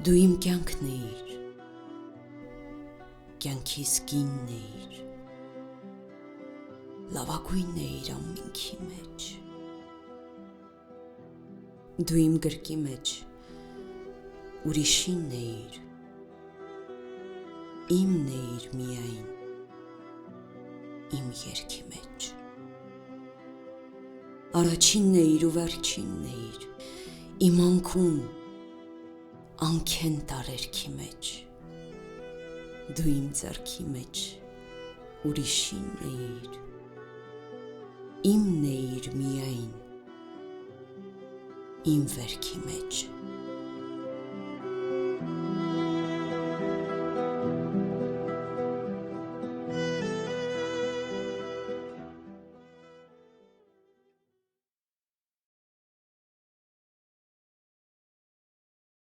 Դու իմ կյանքն էիր, կյանքիս կինն էիր, լավագույնն էիր ամենքի մեջ, դու իմ գրկի մեջ ուրիշինն էիր, իմն էիր միայն, իմ երգի մեջ, առաջինն էիր ու վերջինն էիր, իմ անքուն, անքեն տարերքի մեջ, դու իմ ձեռքի մեջ ուրիշինն էիր, իմն էիր միայն, իմ վերքի մեջ։